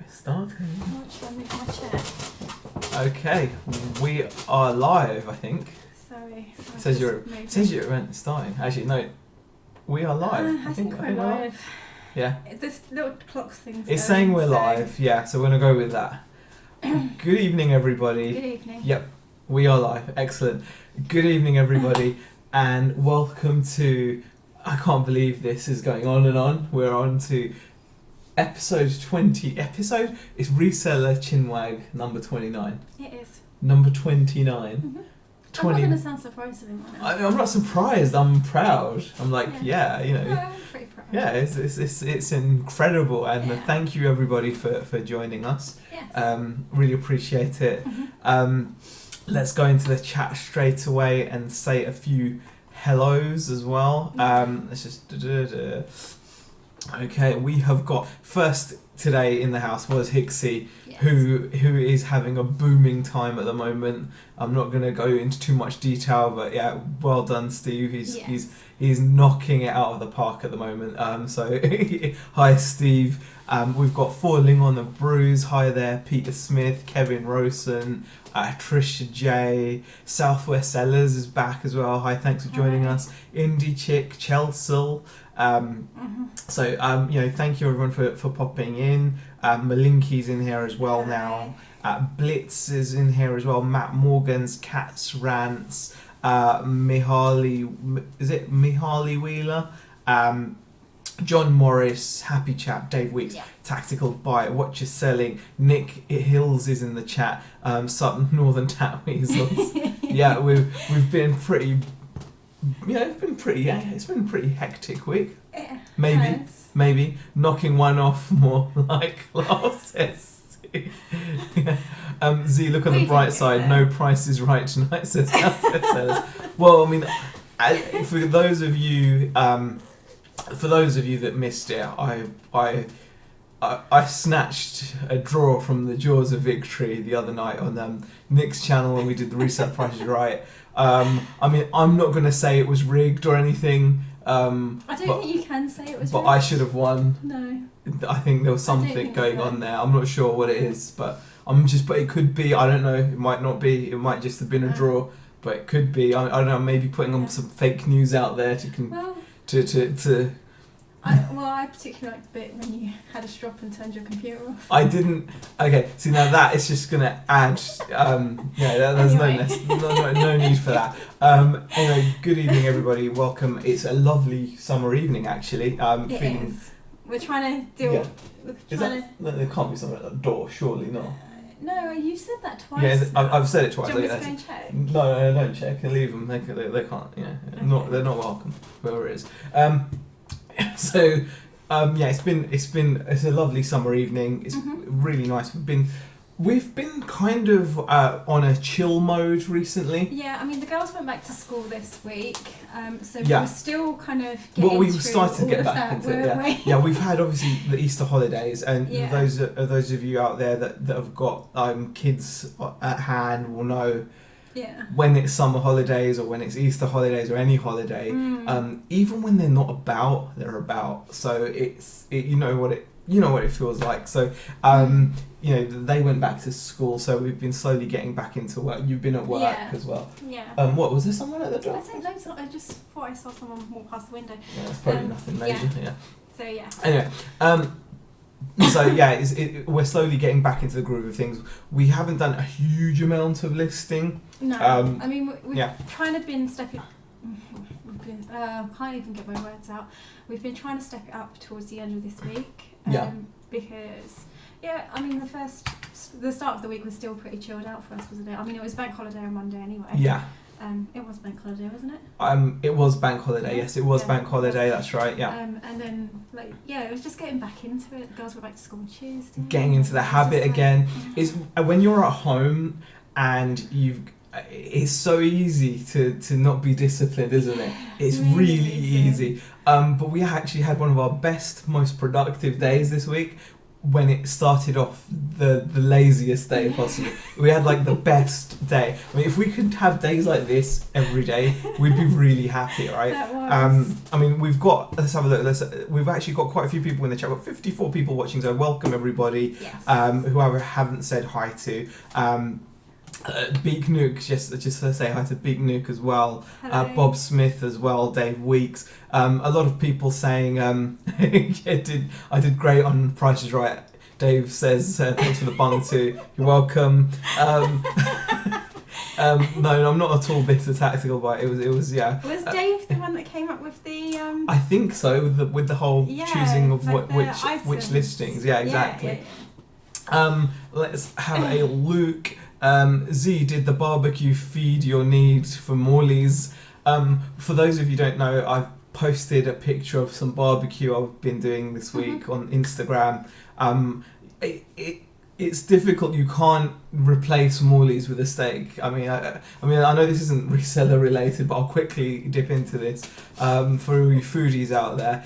Starting. Should I move my chair? Okay, we are live, I think. Sorry. It says you're starting. Actually, no, we are live. I think we're live. Yeah. This little clock thing's It's saying we're live, yeah, so we're going to go with that. Good evening, everybody. Good evening. Yep, we are live. Excellent. Good evening, everybody, and welcome to... I can't believe this is going on and on. We're on to episode 20. It's Reseller Chinwag number 29. It is. Number 29. Mm-hmm. 20. I'm not going to sound surprised with him right now. I'm not surprised. I'm proud. I'm like, yeah, you know. Yeah, I'm pretty proud. Yeah, it's incredible, and Yeah. thank you everybody for joining us. Yes. Really appreciate it. Mm-hmm. Let's go into the chat straight away and say a few hellos as well. Let's just okay. We have got first today in the house was Hixie, Yes. who is having a booming time at the moment. I'm not going to go into too much detail, but yeah, well done, Steve. He's knocking it out of the park at the moment. So hi, Steve. We've got Falling on the Bruise. Hi there, Peter Smith, Kevin Rosen, Trisha J, Southwest Sellers is back as well. Hi, thanks for joining us. Indie Chick, Chelsea. So thank you everyone for popping in. Malinki's in here as well now. Blitz is in here as well. Matt Morgan's Cats Rants. Mihaly Wheeler. John Morris, Happy Chap, Dave Weeks, Tactical Buy, What You're Selling, Nick Hills is in the chat, some Northern Tat Weasels. Yeah, we've been pretty, it's been a pretty hectic week. Yeah. Maybe knocking one off more like last Z, look on the bright side, no price is right tonight, says Sellers. Well, I mean, for those of you that missed it, I snatched a draw from the jaws of victory the other night on Nick's channel when we did the Reset Prices Right. I mean, I'm not going to say it was rigged or anything. I don't think you can say it was but rigged. I should have won. No. I think there was something going on there. I'm not sure what it is, but it could be, I don't know, it might not be, it might just have been a draw, but it could be, I don't know, maybe putting on some fake news out there to I particularly liked the bit when you had a strop and turned your computer off. I didn't. Okay, see now that is just gonna add. There's no need for that. Anyway, good evening everybody. Welcome. It's a lovely summer evening actually. It is. We're trying to deal. Yeah. There can't be something at the door, surely not. No, you said that twice. Yeah, I've said it twice. Do you want me to go and check? No, don't check. Leave them. They can't. Okay. They're not welcome. Whoever it is. So, it's a lovely summer evening. It's really nice. We've been kind of on a chill mode recently. Yeah, I mean the girls went back to school this week, so we're still kind of getting Well, we've through started to get all of back that, into it. Yeah, we've had obviously the Easter holidays, and those of you out there that have got kids at hand will know. Yeah. When it's summer holidays or when it's Easter holidays or any holiday, even when they're not about, they're about. So you know what it feels like. So they went back to school, so we've been slowly getting back into work. You've been at work as well. Yeah. What was there someone at the door? I don't know. I just thought I saw someone walk past the window. Yeah, it's probably nothing major. Yeah. So yeah. Anyway. We're slowly getting back into the groove of things. We haven't done a huge amount of listing. No, I mean we've kind of been stepping. Can't even get my words out. We've been trying to step it up towards the end of this week. Because I mean the start of the week was still pretty chilled out for us, wasn't it? I mean it was bank holiday on Monday anyway. Yeah. It was bank holiday, wasn't it? It was bank holiday. Yes, it was bank holiday. That's right. Yeah. And then it was just getting back into it. The girls were back to school on Tuesday. Getting into the habit again is when you're at home and it's so easy to not be disciplined, isn't it? It's really easy. But we actually had one of our best, most productive days this week. when it started off the laziest day possible. We had like the best day. I mean, if we could have days like this every day, we'd be really happy, right? That was. I mean, let's have a look. We've actually got quite a few people in the chat. We've got 54 people watching, so welcome everybody. Yes. Whoever haven't said hi to. Beak Nuke, just to say hi to Beak Nuke as well. Bob Smith as well. Dave Weeks. A lot of people saying, I did great on Price is Right. Dave says thanks for the bung too. You're welcome. No, I'm not at all bitter tactical, but it was yeah. Was Dave the one that came up with the? I think so, with the whole choosing of like which listings. Yeah, exactly. Yeah. Let's have a look. Z, did the barbecue feed your need for Morley's? For those of you who don't know, I've posted a picture of some barbecue I've been doing this week on Instagram. It's difficult. You can't replace Morley's with a steak. I mean, I know this isn't reseller related, but I'll quickly dip into this. For you foodies out there,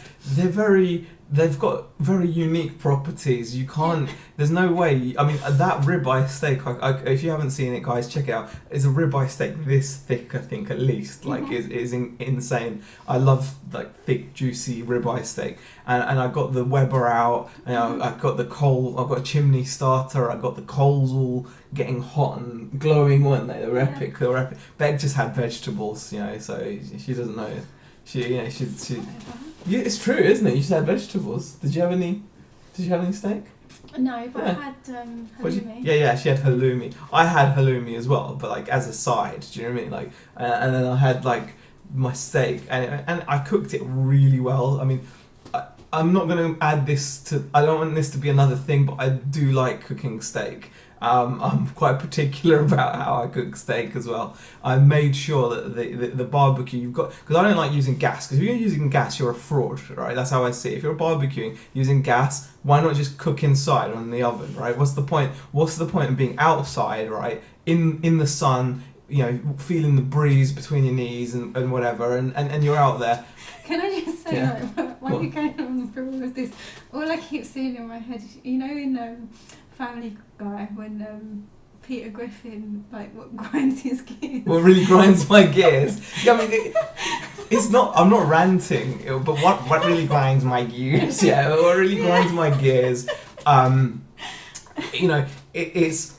they've got very unique properties. You can't. There's no way. I mean, that ribeye steak. If you haven't seen it, guys, check it out. It's a ribeye steak this thick, I think, at least. Like, is insane. I love like thick, juicy ribeye steak. And I got the Weber out. You know, I got the coal. I got a chimney starter. I got the coals all getting hot and glowing, weren't they? They were epic. They were epic. Beck just had vegetables, you know, so she doesn't know. She yeah, it's true, isn't it? You just had vegetables. Did you have any steak? No, but I had halloumi. Yeah, she had halloumi. I had halloumi as well, but like as a side. Do you know what I mean? Like, and then I had like my steak, and I cooked it really well. I mean, I'm not going to add this to. I don't want this to be another thing, but I do like cooking steak. I'm quite particular about how I cook steak as well. I made sure that the barbecue you've got, because I don't like using gas, because if you're using gas you're a fraud, right? That's how I see it. If you're barbecuing using gas, why not just cook inside on the oven, right? What's the point of being outside, right, in the sun, you know, feeling the breeze between your knees and whatever, and you're out there. Can I just say, like, while you're going on through all of this, all I keep seeing in my head, you know, in Family Guy, when Peter Griffin, like, what grinds his gears. What really grinds my gears? Yeah, I mean, it's not. I'm not ranting, but what really grinds my gears? Yeah, what really grinds my gears? You know, it's.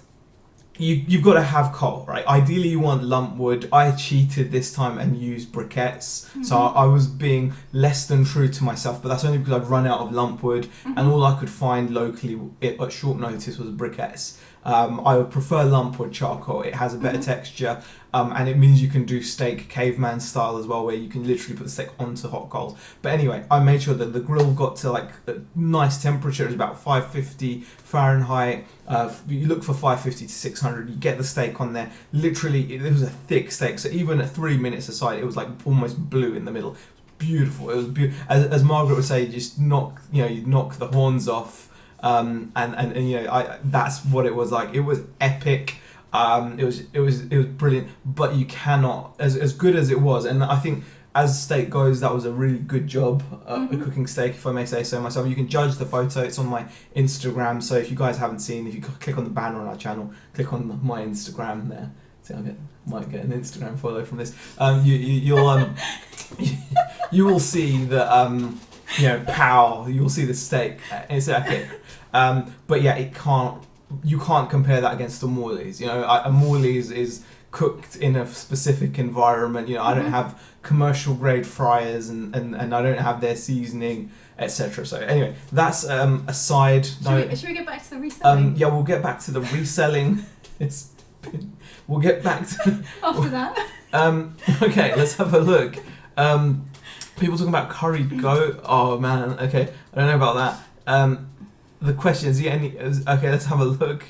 You've got to have coal, right? Ideally, you want lump wood. I cheated this time and used briquettes, so I was being less than true to myself. But that's only because I'd run out of lump wood, and all I could find locally at short notice was briquettes. I would prefer lump wood charcoal. It has a better texture, and it means you can do steak caveman style as well, where you can literally put the steak onto hot coals. But anyway, I made sure that the grill got to like a nice temperature. It was about 550 Fahrenheit. You look for 550 to 600. You get the steak on there. Literally, it was a thick steak. So even at 3 minutes aside, it was like almost blue in the middle. It was beautiful. It was beautiful. As Margaret would say, you knock the horns off. And you know, that's what it was like. It was epic. It was brilliant. But you cannot, as good as it was, and I think as steak goes, that was a really good job at cooking steak, if I may say so myself. You can judge the photo. It's on my Instagram. So if you guys haven't seen, if you click on the banner on our channel, click on my Instagram there. See, might get an Instagram follow from this. You will see that. You know, pow! You'll see the steak. It's epic. But yeah, you can't compare that against a Morley's. You know, a Morley's is cooked in a specific environment. You know, I don't have commercial grade fryers, and I don't have their seasoning, etc. So anyway, that's a side. Should we get back to the reselling? Yeah, we'll get back to the reselling. We'll get back to after that. Okay, let's have a look. People talking about curried goat. Oh man, okay, I don't know about that. The question is, okay, let's have a look.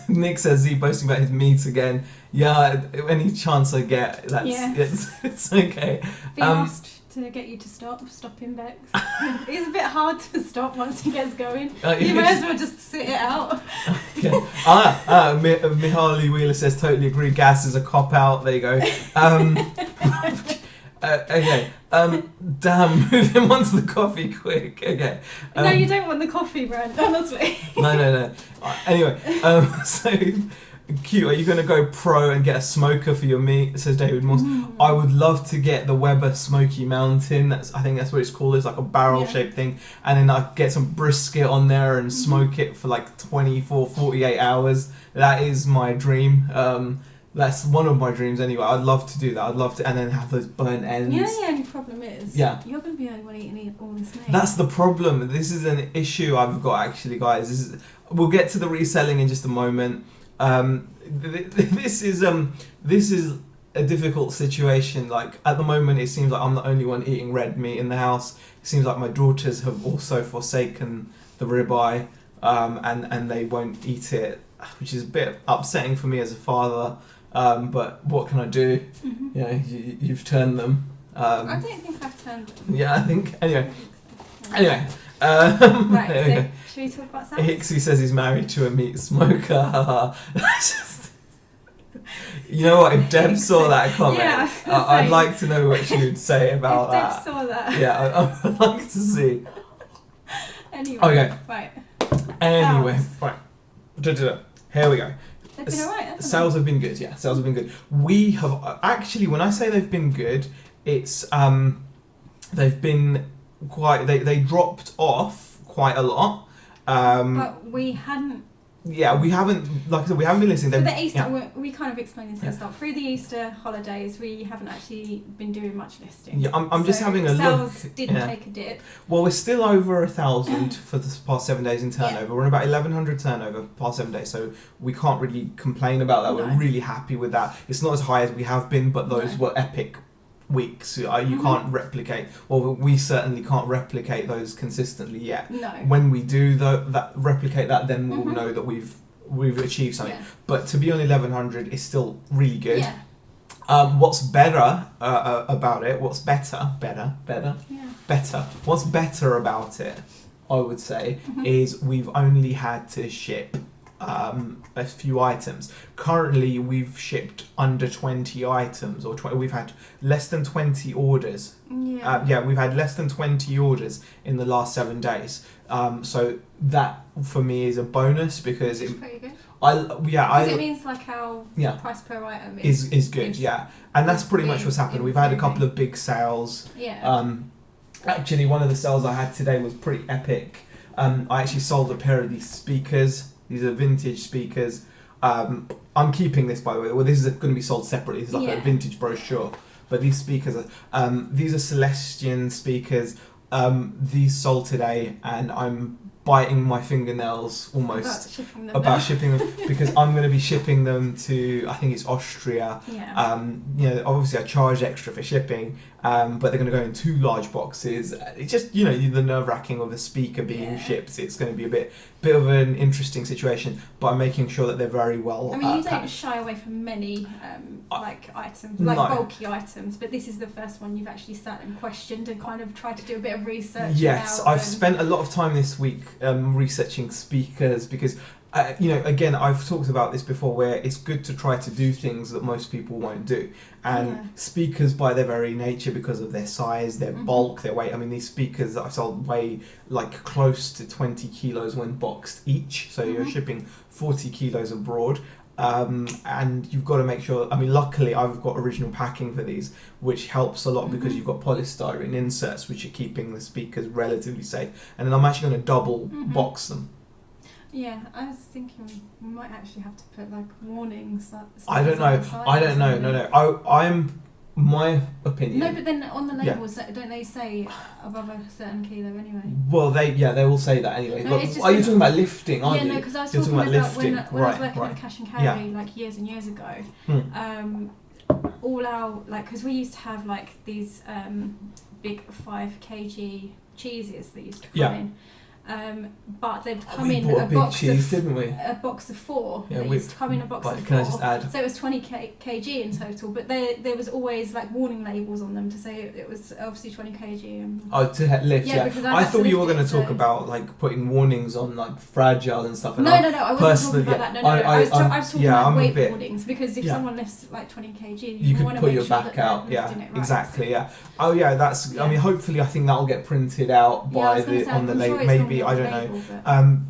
Nick says, he boasting about his meat again. Yeah, any chance I get, it's okay. Being asked to get you to stop him, Bex. It's a bit hard to stop once he gets going. You may as well just sit it out. Okay. Mihaly Wheeler says, totally agree, gas is a cop-out. There you go. Okay. Damn, move him onto the coffee quick. Okay. No, you don't want the coffee, Brent, honestly. No. Anyway, so Q, are you going to go pro and get a smoker for your meat? Says David Morse. I would love to get the Weber Smoky Mountain. I think that's what it's called. It's like a barrel-shaped thing. And then I get some brisket on there and smoke it for like 24, 48 hours. That is my dream. That's one of my dreams anyway. I'd love to do that. I'd love to, and then have those burnt ends. Yeah, the only problem is, you're going to be the only one eating all this meat. That's the problem. This is an issue I've got actually, guys. We'll get to the reselling in just a moment. This is a difficult situation. Like at the moment, it seems like I'm the only one eating red meat in the house. It seems like my daughters have also forsaken the ribeye, and they won't eat it, which is a bit upsetting for me as a father. But what can I do? You know, you've turned them. I don't think I've turned them. Yeah, I think. Anyway. Right, so should we talk about Sam? Hixie says he's married to a meat smoker. That's just... You know what? If Deb saw that comment, I'd like to know what she would say about that. If Deb saw that. Yeah, I'd like to see. Anyway. Okay. Right. Anyway, Sales. right. Here we go. They've been alright, haven't they? Sales have been good, yeah. Sales have been good. We have actually, when I say they've been good, it's they've been quite. They dropped off quite a lot. But we hadn't. Yeah, we haven't. Like I said, we haven't been listening. For the Easter, we kind of explained this at the start. Through the Easter holidays, we haven't actually been doing much listing. Yeah, I'm just having a look. Sales didn't take a dip. Well, we're still over 1,000 for the past 7 days in turnover. We're about 1,100 turnover for the past 7 days, so we can't really complain about that. No. We're really happy with that. It's not as high as we have been, but those were epic weeks. You can't replicate. Well, we certainly can't replicate those consistently yet. No. When we do replicate that, then we'll know that we've achieved something. Yeah. But to be on 1,100 is still really good. Yeah. What's better about it? What's better? What's better about it? I would say is we've only had to ship a few items. Currently, we've shipped under 20 items, or we've had less than 20 orders. Yeah. We've had less than 20 orders in the last 7 days. So that for me is a bonus because it's pretty good. It means like our price per item is good. Yeah, and that's pretty much what's happened. We've had a couple of big sales. Yeah. Actually, one of the sales I had today was pretty epic. I actually sold a pair of these speakers. These are vintage speakers. I'm keeping this, by the way. Well, this is going to be sold separately. It's like a vintage brochure. But these speakers are, these are Celestian speakers. These sold today, and I'm biting my fingernails almost about shipping them because I'm going to be shipping them to, I think it's Austria. Yeah. Obviously I charge extra for shipping, but they're going to go in 2 large boxes. It's just, the nerve-wracking of a speaker being shipped. It's going to be a bit of an interesting situation, but I'm making sure that they're very well. I mean, you don't shy away from many items, bulky items, but this is the first one you've actually sat and questioned and kind of tried to do a bit of research. Yes, I've spent a lot of time this week researching speakers because again, I've talked about this before, where it's good to try to do things that most people won't do. And speakers, by their very nature, because of their size, their bulk, their weight. I mean, these speakers that I've sold weigh like close to 20 kilos when boxed each. So you're shipping 40 kilos abroad. And you've got to make sure, I mean, luckily I've got original packing for these, which helps a lot because you've got polystyrene inserts, which are keeping the speakers relatively safe. And then I'm actually going to double box them. Yeah, I was thinking we might actually have to put like warnings. I don't know. No. I'm my opinion. No, but then on the labels, don't they say above a certain kilo anyway? Well, they will say that anyway. No, are you talking about lifting? Aren't you? Yeah, no, because I was talking about lifting. When I was working in cash and carry like years and years ago. All our because we used to have like these big 5 kg cheeses that used to come in. But they'd come we in bought a a big box cheese, of didn't we? a box of 4. Yeah, They used to come in a box of 4. Can I just add? So it was 20 kg in total, but there was always like warning labels on them to say it was obviously 20 kg. To lift, yeah. Because I thought you were going to talk so. about like putting warnings on like fragile and stuff. And no, I wasn't talking about that. No, I was talking about weight warnings, because if someone lifts like 20 kg, you could want to put make your sure back that out. they're Yeah, lifting it right. exactly. Yeah. Oh yeah, that's. Yeah. I mean, hopefully, I think that'll get printed out by on the label. Maybe I don't know.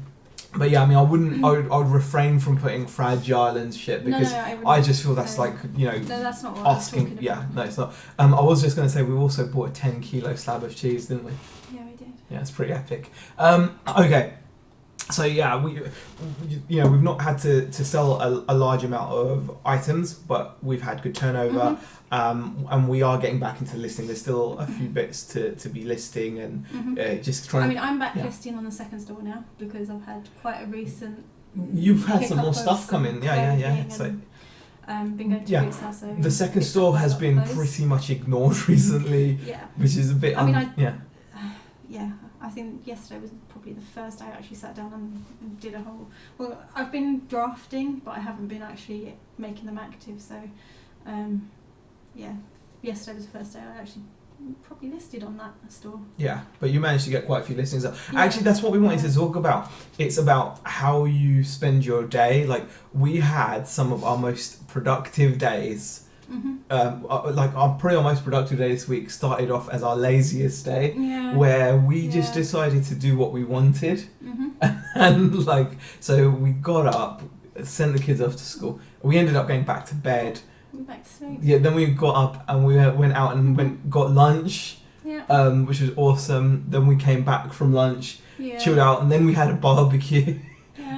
But yeah, I mean, I wouldn't. I would refrain from putting fragile and shit, because I just feel that's like, you know, no, that's not what asking. I was talking about. No, it's not. I was just going to say we also bought a 10 kilo slab of cheese, didn't we? Yeah, we did. Yeah, it's pretty epic. Okay. So yeah, we've not had to sell a large amount of items, but we've had good turnover, and we are getting back into listing. There's still a few bits to be listing, and just trying. I mean, I'm back listing on the second store now, because I've had quite a recent. You've had some more stuff come in, yeah. So. Been going to Resell, so the second store has been pretty much ignored recently, which is a bit. I think yesterday was probably the first day I actually sat down and did a whole. Well, I've been drafting, but I haven't been actually making them active. So, yesterday was the first day I actually probably listed on that store. Yeah, but you managed to get quite a few listings up. Yeah. Actually, that's what we wanted to talk about. It's about how you spend your day. Like, we had some of our most productive days. Like our most productive day this week started off as our laziest day, where we just decided to do what we wanted, and like, so we got up, sent the kids off to school. We ended up going back to bed. Back to sleep. Yeah, then we got up and we went out and got lunch, which was awesome. Then we came back from lunch, chilled out, and then we had a barbecue.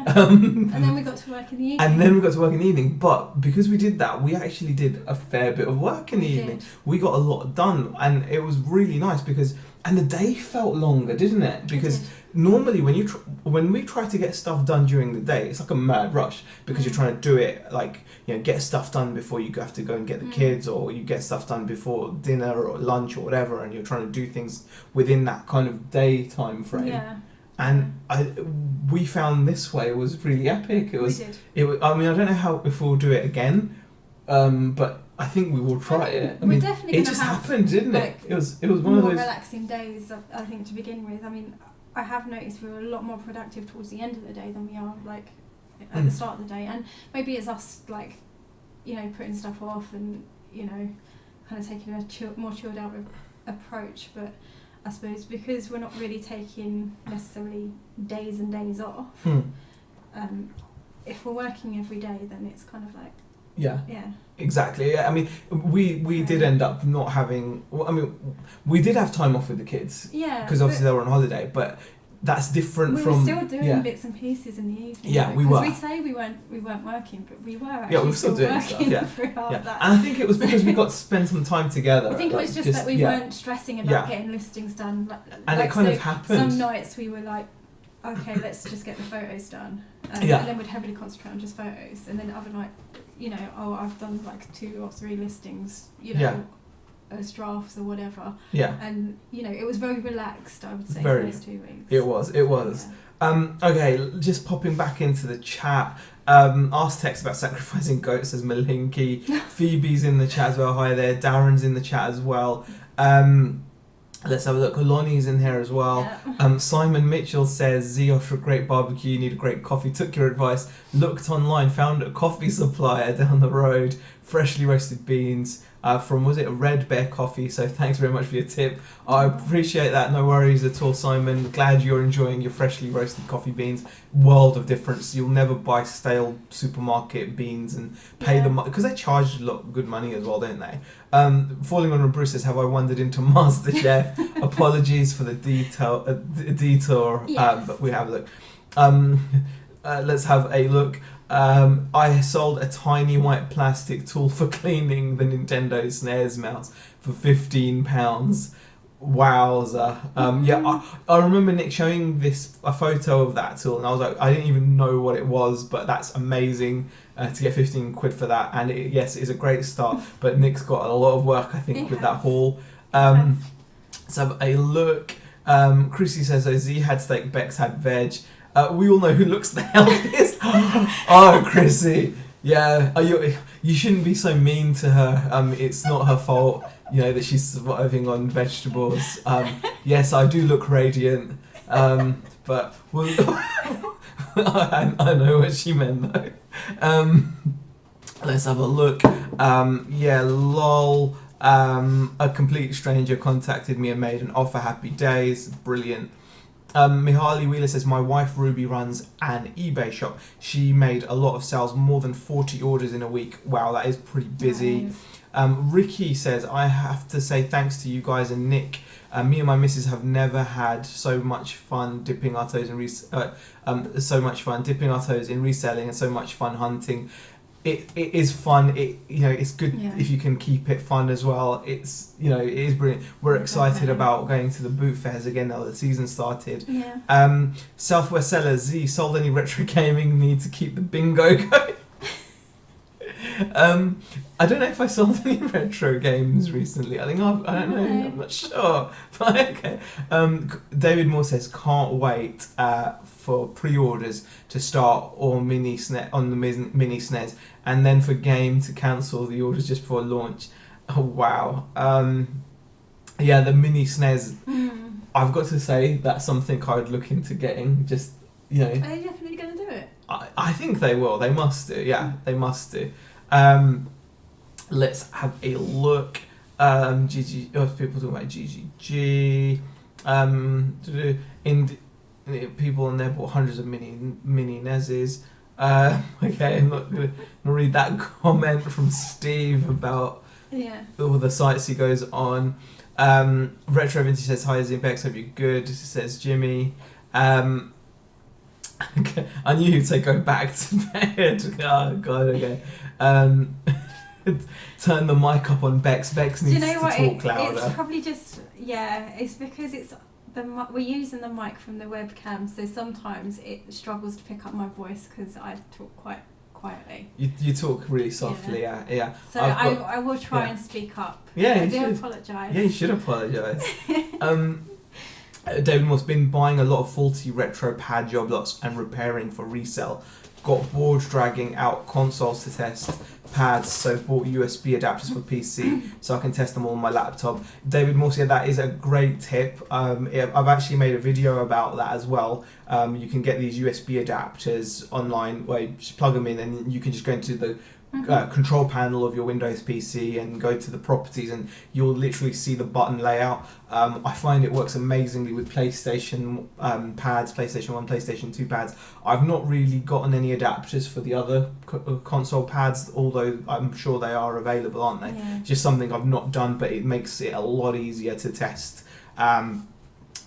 And then we got to work in the evening. But because we did that, we actually did a fair bit of work in the evening. We got a lot done, and it was really nice and the day felt longer, didn't it? Because normally when we try to get stuff done during the day, it's like a mad rush, because you're trying to do it, like, you know, get stuff done before you have to go and get the kids, or you get stuff done before dinner or lunch or whatever, and you're trying to do things within that kind of day time frame. Yeah. And we found this way was really epic. It was. I mean, I don't know if we'll do it again, but I think we will try it. I mean, definitely it just happened, didn't it? It was one of those more relaxing days, I think, to begin with. I mean, I have noticed we were a lot more productive towards the end of the day than we are like at the start of the day, and maybe it's us, like, you know, putting stuff off and, you know, kind of taking a more chilled out approach, but. I suppose because we're not really taking necessarily days and days off, if we're working every day, then it's kind of like... Yeah. Exactly. Yeah. I mean, we did end up not having... Well, I mean, we did have time off with the kids. Yeah. Because obviously they were on holiday, but that's different we from... We were still doing bits and pieces in the evening. Yeah, we were. Because we say we weren't working, but we were actually we were still doing stuff, throughout that. And I think it was because we got to spend some time together. I think it was just that we weren't stressing about getting listings done. And it kind of happened. Some nights we were like, okay, let's just get the photos done. And then we'd heavily concentrate on just photos. And then other night, you know, I've done like 2 or 3 listings, you know, as drafts or whatever. Yeah. And, you know, it was very relaxed, I would say, for those 2 weeks. It was. Yeah. Okay, just popping back into the chat. Ask Tex about sacrificing goats as Malinky. Phoebe's in the chat as well. Hi there. Darren's in the chat as well. Let's have a look. Lonnie's in here as well. Yeah. Simon Mitchell says, Zeosh for a great barbecue, you need a great coffee. Took your advice, looked online, found a coffee supplier down the road, freshly roasted beans from, was it Red Bear Coffee? So thanks very much for your tip. I appreciate that. No worries at all, Simon. Glad you're enjoying your freshly roasted coffee beans. World of difference. You'll never buy stale supermarket beans and pay them, because they charge a lot of good money as well, don't they? Falling on Bruce says, have I wandered into MasterChef? Apologies for the detour, but we have a look. Let's have a look. I sold a tiny white plastic tool for cleaning the Nintendo SNES mouse for £15. Wowza. I remember Nick showing a photo of that tool, and I was like, I didn't even know what it was, but that's amazing to get 15 quid for that. And it is a great start, but Nick's got a lot of work, I think, with that haul. Let's have a look. Chrissy says, Z had steak, Bex had veg. We all know who looks the healthiest. Oh, Chrissy. Yeah, you shouldn't be so mean to her. It's not her fault, that she's surviving on vegetables. Yes, I do look radiant, but I know what she meant though. Let's have a look. Lol. A complete stranger contacted me and made an offer. Happy days. Brilliant. Mihaly Wheeler says, my wife Ruby runs an eBay shop. She made a lot of sales, more than 40 orders in a week. Wow, that is pretty busy. Nice. Ricky says, I have to say thanks to you guys and Nick. Me and my missus have never had so much fun dipping our toes in reselling and so much fun hunting. It is fun. It's good if you can keep it fun as well. It's it is brilliant. We're excited about going to the boot fairs again now that the season started. Yeah. Southwest Seller Z sold any retro gaming, need to keep the bingo going. I don't know if I sold any retro games recently. I think I don't know. I'm not sure. But okay. David Moore says, can't wait for pre-orders to start or mini SNES, and then for game to cancel the orders just before launch. Oh wow. The mini SNES. I've got to say that's something I'd look into getting. Just Are they definitely going to do it? I think they will. They must do. Yeah, they must do. Let's have a look. People talking about GGG. People on there bought hundreds of mini NESs. Okay, I'm not gonna read that comment from Steve about all the sites he goes on. Retro Vintage says, hi Zimbex, hope you're good, says Jimmy. Okay. I knew you'd say go back to bed. Oh god, okay. Turn the mic up on Bex. Bex needs to talk louder. It's probably just it's because we're using the mic from the webcam, so sometimes it struggles to pick up my voice because I talk quite quietly. You talk really softly, yeah. So I will try and speak up. Yeah, I do apologise. Yeah, you should apologise. David Moore's been buying a lot of faulty retro pad job lots and repairing for resale. Got bored dragging out consoles to test pads, so bought USB adapters for PC so I can test them all on my laptop. David Moore said that is a great tip. I've actually made a video about that as well. You can get these USB adapters online where you just plug them in and you can just go into the control panel of your Windows PC and go to the properties and you'll literally see the button layout. I find it works amazingly with PlayStation pads, PlayStation 1, PlayStation 2 pads. I've not really gotten any adapters for the other console pads, although I'm sure they are available, aren't they? Yeah. Just something I've not done, but it makes it a lot easier to test.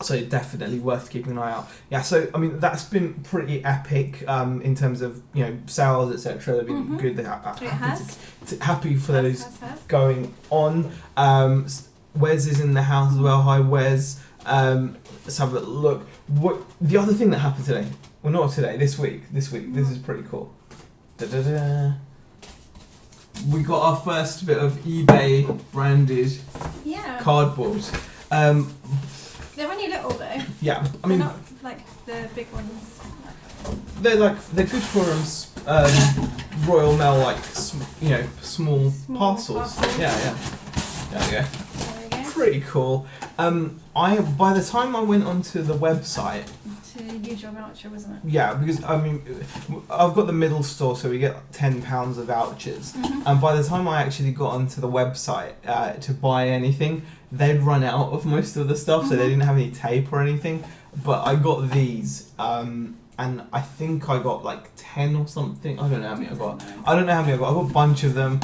So definitely worth keeping an eye out. Yeah, so I mean that's been pretty epic in terms of sales, etc. They've been good. They're happy for those going on. Wes is in the house as well. Hi Wes. Let's have a look. What the other thing that happened today? Well, not today. This week. This is pretty cool. We got our first bit of eBay branded cardboard. They're only little though. Yeah, I mean, they're not like the big ones. They're good for Royal Mail, small parcels. Yeah. There we go. Pretty cool. By the time I went onto the website. To use your voucher, wasn't it? Yeah, because I mean, I've got the middle store, so we get £10 of vouchers. And by the time I actually got onto the website to buy anything, they'd run out of most of the stuff, so they didn't have any tape or anything. But I got these, and I think I got like 10 or something. I don't know how many I got. I got a bunch of them.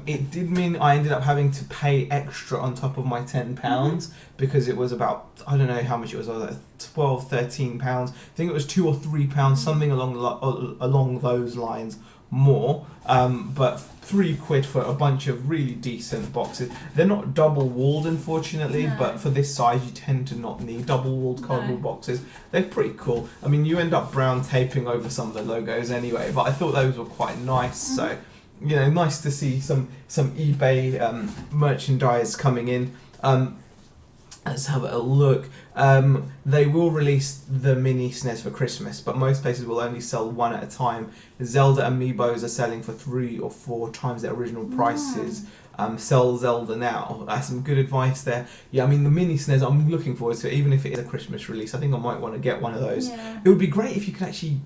It did mean I ended up having to pay extra on top of my £10 because it was about, I don't know how much it was, like £12, £13. I think it was £2 or £3, something along those lines more. But £3 for a bunch of really decent boxes. They're not double walled, unfortunately, but for this size you tend to not need double walled cardboard boxes. They're pretty cool. I mean, you end up brown taping over some of the logos anyway, but I thought those were quite nice. So nice to see some eBay merchandise coming in. Let's have a look. They will release the mini SNES for Christmas, but most places will only sell one at a time. Zelda amiibos are selling for 3 or 4 times their original prices. Sell Zelda now. That's some good advice there. Yeah, I mean the mini SNES, I'm looking forward to it, even if it is a Christmas release. I think I might want to get one of those. Yeah. It would be great if you could actually.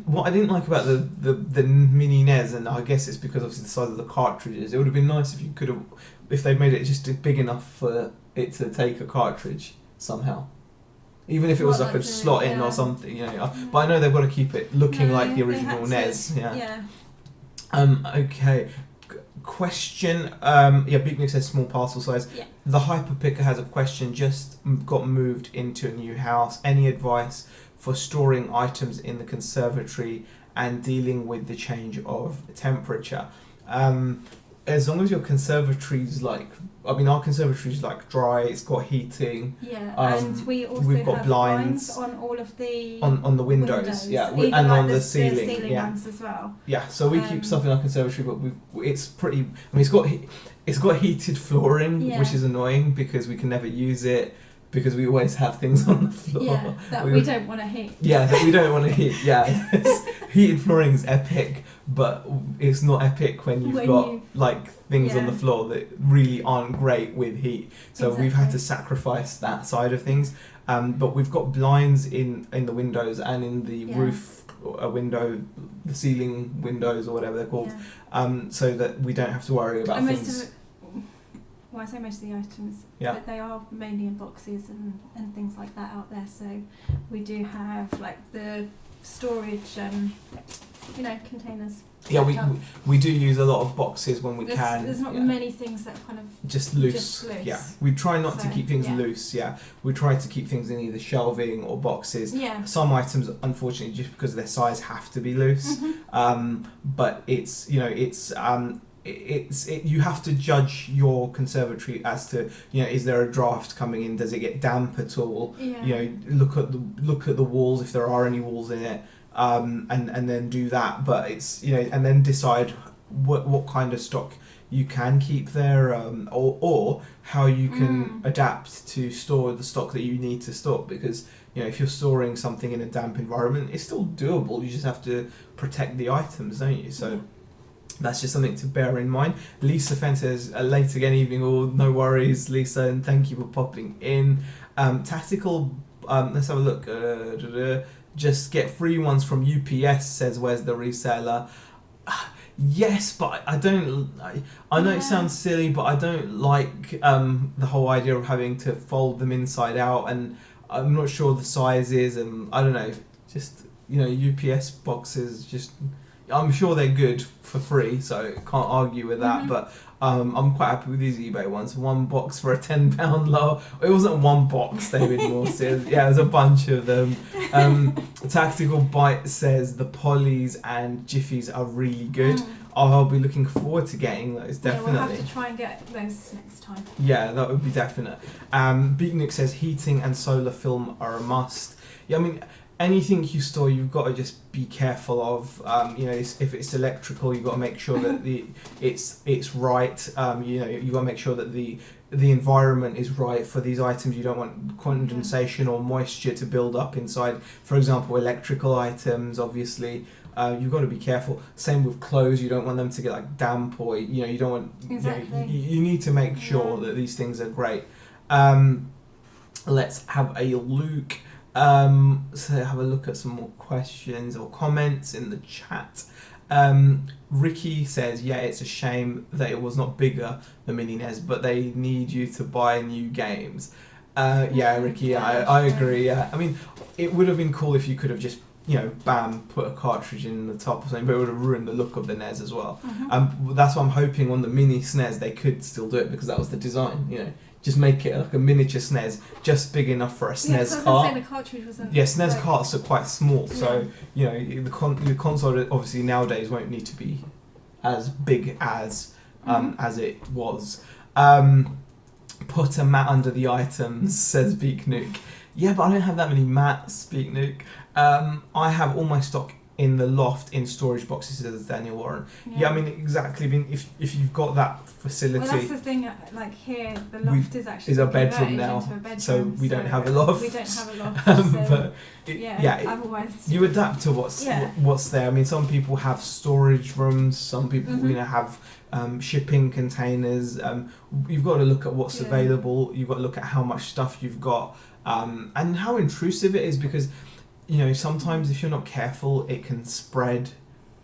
What I didn't like about the mini NES, and I guess it's because obviously the size of the cartridges. It would have been nice if you could have, if they made it just big enough for it to take a cartridge somehow. Even if it was like a slot in or something, you know. But I know they've got to keep it looking like the original NES. Yeah. Okay. Question. Big Nick says small parcel size. Yeah. The Hyper Picker has a question. Just got moved into a new house. Any advice for storing items in the conservatory and dealing with the change of temperature? As long as your conservatory's our conservatory's dry, it's got heating. Yeah, and we also we've got have blinds on all of the on the windows. Yeah, even and on the the ceiling. ceiling Yeah, ones as well. yeah. So we keep stuff in our conservatory, but it's pretty. I mean, it's got heated flooring, which is annoying because we can never use it. Because we always have things on the floor. Yeah, that we don't want to heat. Yeah, that we don't want to heat. Yeah, heated flooring is epic, but it's not epic when you've got things on the floor that really aren't great with heat. So we've had to sacrifice that side of things. But we've got blinds in the windows and in the roof window, the ceiling windows or whatever they're called, so that we don't have to worry about things. Well, I say most of the items, but they are mainly in boxes and things like that out there. So we do have the storage, containers. Yeah, we do use a lot of boxes when we can. There's not many things that kind of just loose. Yeah, we try not to keep things loose. Yeah, we try to keep things in either shelving or boxes. Yeah. Some items, unfortunately, just because of their size, have to be loose. But it's you have to judge your conservatory as to is there a draft coming in, does it get damp at all, look at the walls if there are any walls in it, and then do that, but it's and then decide what kind of stock you can keep there, or how you can adapt to store the stock that you need to store, because if you're storing something in a damp environment, it's still doable, you just have to protect the items, don't you? So that's just something to bear in mind. Lisa Fenn says, late again evening all, no worries Lisa, and thank you for popping in. Tactical, let's have a look. Just get free ones from UPS, says where's the reseller. Yes, but I don't. I know it sounds silly, but I don't like the whole idea of having to fold them inside out, and I'm not sure the sizes, and I don't know. Just UPS boxes just. I'm sure they're good for free, so can't argue with that. But I'm quite happy with these eBay ones. One box for a £10 low. It wasn't one box, David Morse. Yeah, it was a bunch of them. Tactical Bite says the Pollies and Jiffies are really good. I'll be looking forward to getting those, definitely. Yeah, we'll have to try and get those next time. Yeah, that would be definite. Beatnik says heating and solar film are a must. Yeah, I mean, anything you store, you've got to just be careful of. If it's electrical, you've got to make sure that it's right. You've got to make sure that the environment is right for these items. You don't want condensation or moisture to build up inside. For example, electrical items, obviously. You've got to be careful. Same with clothes. You don't want them to get damp, or you don't want. Exactly. You need to make sure that these things are great. Let's have a look. So have a look at some more questions or comments in the chat. Ricky says, yeah, it's a shame that it was not bigger, the mini NES, but they need you to buy new games. Yeah, Ricky, I agree. Yeah, I mean, it would have been cool if you could have just bam, put a cartridge in the top or something, but it would have ruined the look of the NES as well. That's why I'm hoping on the mini SNES they could still do it, because that was the design, just make it like a miniature SNES, just big enough for a SNES cart. The cartridge wasn't. Yeah, SNES carts are quite small, so the console obviously nowadays won't need to be as big as it was. Put a mat under the items, says Beak Nuke. Yeah, but I don't have that many mats, Beak Nuke. I have all my stock in the loft in storage boxes, says Daniel Warren. Yeah, I mean, exactly. I mean, if you've got that facility... Well, that's the thing, like here, the loft is actually a bedroom now, into a bedroom, so we don't have a loft. We don't have a loft, so otherwise... You adapt to what's there. I mean, some people have storage rooms, some people, have shipping containers. You've got to look at what's available, you've got to look at how much stuff you've got, and how intrusive it is, because sometimes if you're not careful it can spread,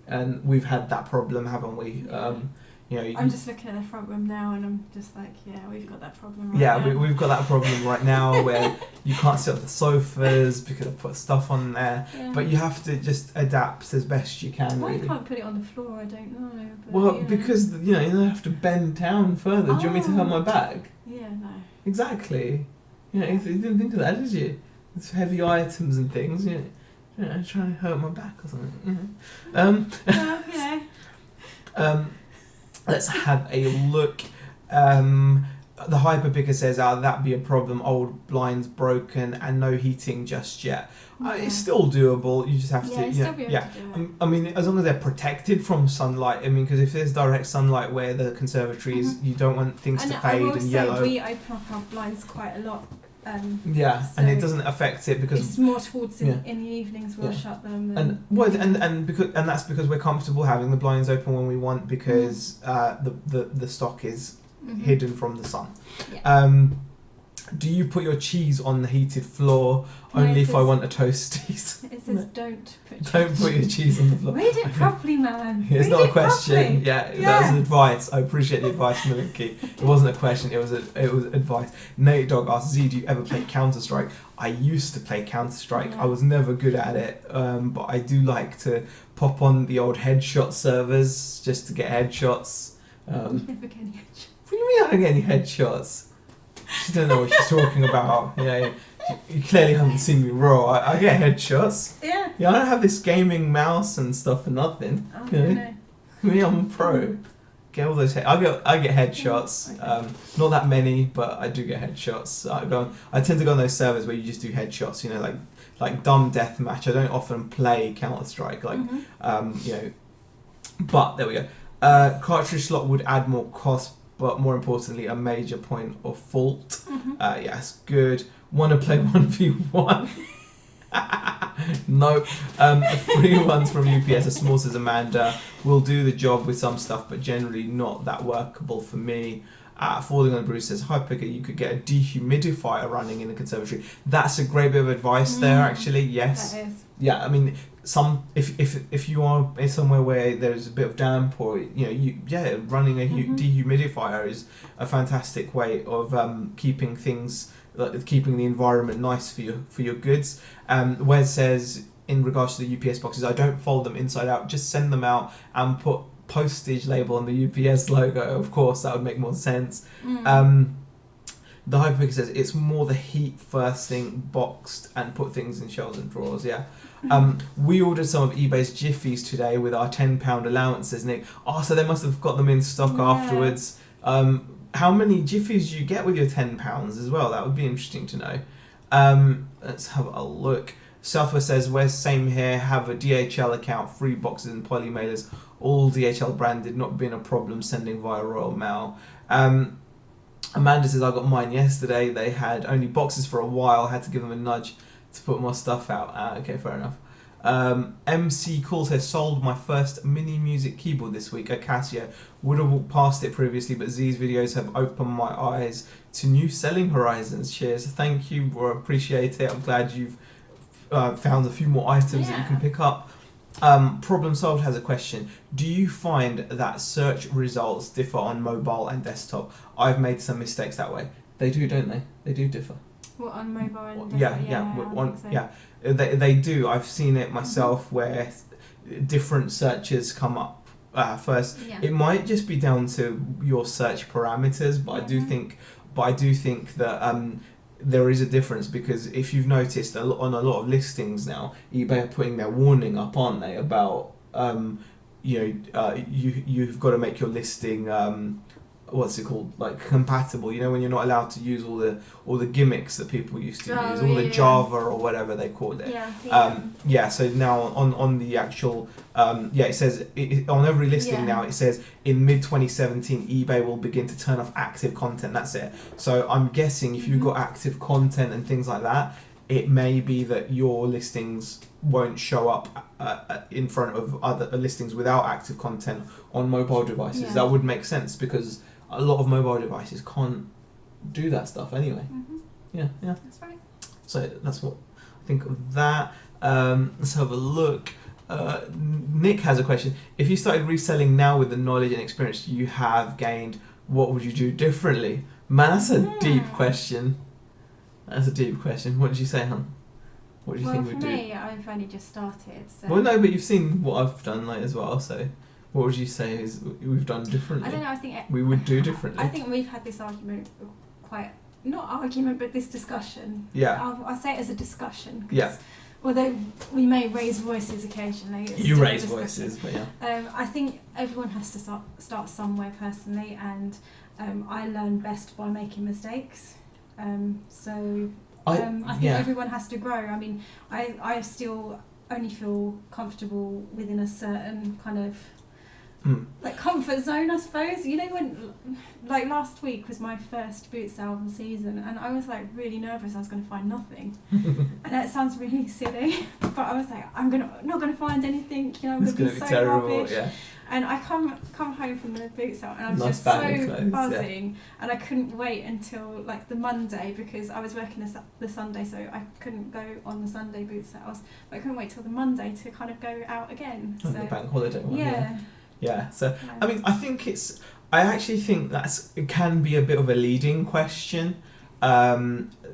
and we've had that problem, haven't we? I'm just looking at the front room now and I'm just like, we've got that problem right now. We've got that problem right now where you can't sit on the sofas because I put stuff on there, but you have to just adapt as best you can. Why you can't put it on the floor, I don't know. But, well, because you have to bend down further. Do you want me to hold my bag? Yeah, no. Exactly. You didn't think of that, did you? It's heavy items and things. Trying to hurt my back or something. Let's have a look. The Hyperpicker says, that'd be a problem. Old blinds broken and no heating just yet. It's still doable. You just have to. Still be able to do it. I mean, as long as they're protected from sunlight. I mean, because if there's direct sunlight where the conservatory is, you don't want things to fade and yellow. We open up our blinds quite a lot. And it doesn't affect it because it's more towards in the evenings we'll shut them. And that's because we're comfortable having the blinds open when we want, because the stock is hidden from the sun. Do you put your cheese on the heated floor? Only if I want a Toasties. It says don't put your cheese on the floor. Read it properly, man. It's not a question. That was advice. I appreciate the advice, Milinky. It wasn't a question. It was advice. Nate Dog asked, Z, do you ever play Counter-Strike? I used to play Counter-Strike. I was never good at it, but I do like to pop on the old headshot servers just to get headshots. Never get any headshots. What do you mean I don't get any headshots? She don't know what she's talking about. You clearly haven't seen me raw. I get headshots. Yeah, I don't have this gaming mouse and stuff for nothing. No. Me, I'm a pro. Get all those. I get headshots. Okay. Not that many, but I do get headshots. I tend to go on those servers where you just do headshots. Like dumb deathmatch. I don't often play Counter-Strike. But there we go. Cartridge slot would add more cost, but more importantly, a major point of fault. Yes, good. Want to play 1v1? Nope. 3 ones from UPS, as small as Amanda, will do the job with some stuff, but generally not that workable for me. Falling on the Bruce says, Hyperpicker, you could get a dehumidifier running in the conservatory. That's a great bit of advice there, actually. Yes. That is. Yeah, I mean, if you are somewhere where there's a bit of damp, or running a dehumidifier is a fantastic way of keeping the environment nice for your goods. Wes says, in regards to the UPS boxes, I don't fold them inside out, just send them out and put postage label on the UPS logo. Of course, that would make more sense. The Hyperpicker says it's more the heat first thing, boxed, and put things in shelves and drawers. We ordered some of eBay's Jiffies today with our £10 allowances, Nick. So they must have got them in stock afterwards. How many Jiffies do you get with your £10 as well? That would be interesting to know. Let's have a look. Southwest says, where's same here, have a DHL account, 3 boxes and poly mailers, all DHL branded, not been a problem sending via Royal Mail. Amanda says, I got mine yesterday. They had only boxes for a while, had to give them a nudge to put more stuff out. Okay, fair enough. MC Cool says, sold my first mini music keyboard this week, a Casio. Would have walked past it previously, but Z's videos have opened my eyes to new selling horizons. Cheers. Thank you, I appreciate it. I'm glad you've found a few more items that you can pick up. Problem Solved has a question. Do you find that search results differ on mobile and desktop? I've made some mistakes that way. They do, don't they? They do differ. What, on mobile and desktop? They do. I've seen it myself where different searches come up first. It might just be down to your search parameters, but I do think that there is a difference, because if you've noticed on a lot of listings now, eBay are putting their warning up, aren't they, about you've got to make your listing what's it called, like compatible, you know, when you're not allowed to use all the gimmicks that people used to use, all the Java or whatever they called it. So now on the actual it says on every listing now it says in mid 2017 eBay will begin to turn off active content. That's it. So I'm guessing if you've got active content and things like that, it may be that your listings won't show up in front of other listings without active content on mobile devices. That would make sense because a lot of mobile devices can't do that stuff anyway. Yeah. That's right. So that's what I think of that. Let's have a look. Nick has a question. If you started reselling now with the knowledge and experience you have gained, what would you do differently? Man, that's a deep question. That's a deep question. What did you say, hon? What do you think we'd do? For me, I've only just started. So. Well, no, but you've seen what I've done as well, so what would you say is we've done differently? I don't know, I think we would do differently. I think we've had this argument not argument, but this discussion. Yeah. I'll say it as a discussion. Yeah. Although we may raise voices occasionally. You raise voices, but I think everyone has to start somewhere personally, and I learn best by making mistakes. I think everyone has to grow. I mean, I still only feel comfortable within a certain kind of like comfort zone, I suppose. You know, when like last week was my first boot sale of the season, and I was like really nervous I was going to find nothing. And that sounds really silly, but I was like, not gonna find anything. You know, I'm going to be so terrible, rubbish. Yeah. And I come home from the boot sale and I was Nice just so clothes, buzzing, and I couldn't wait until like the Monday because I was working the Sunday, so I couldn't go on the Sunday boot sales. But I couldn't wait till the Monday to kind of go out again. The bank holiday one. Yeah. So Yeah. I mean, I actually think it can be a bit of a leading question.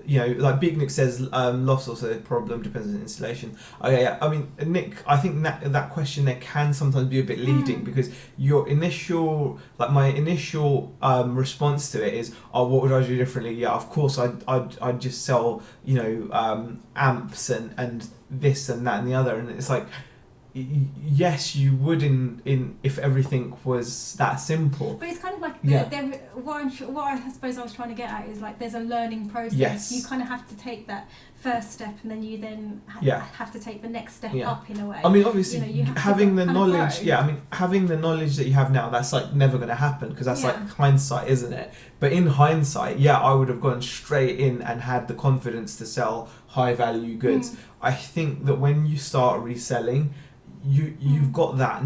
You know, like Big Nick says, loss also a problem, depends on installation. Yeah. I mean, Nick, I think that question there can sometimes be a bit leading because your initial, my initial response to it is, oh, what would I do differently? Yeah, of course, I'd just sell, you know, amps and this and that and the other, and it's like, yes, you would in if everything was that simple. But it's kind of like what I suppose I was trying to get at is like there's a learning process. Yes. You kind of have to take that first step, and then you then have to take the next step up in a way. I mean, obviously, you know, having the knowledge. Yeah, I mean, having the knowledge that you have now, that's like never going to happen because that's like hindsight, isn't it? But in hindsight, I would have gone straight in and had the confidence to sell high value goods. I think that when you start reselling, you've got that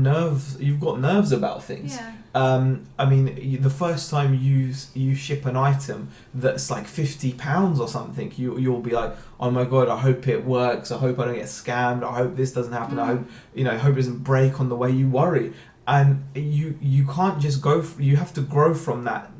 you've got nerves about things. I mean, the first time you ship an item that's like £50 or something, you'll be like, oh my god, I hope it works, I hope I don't get scammed, I hope this doesn't happen, I hope it doesn't break on the way you worry. And you can't just you have to grow from that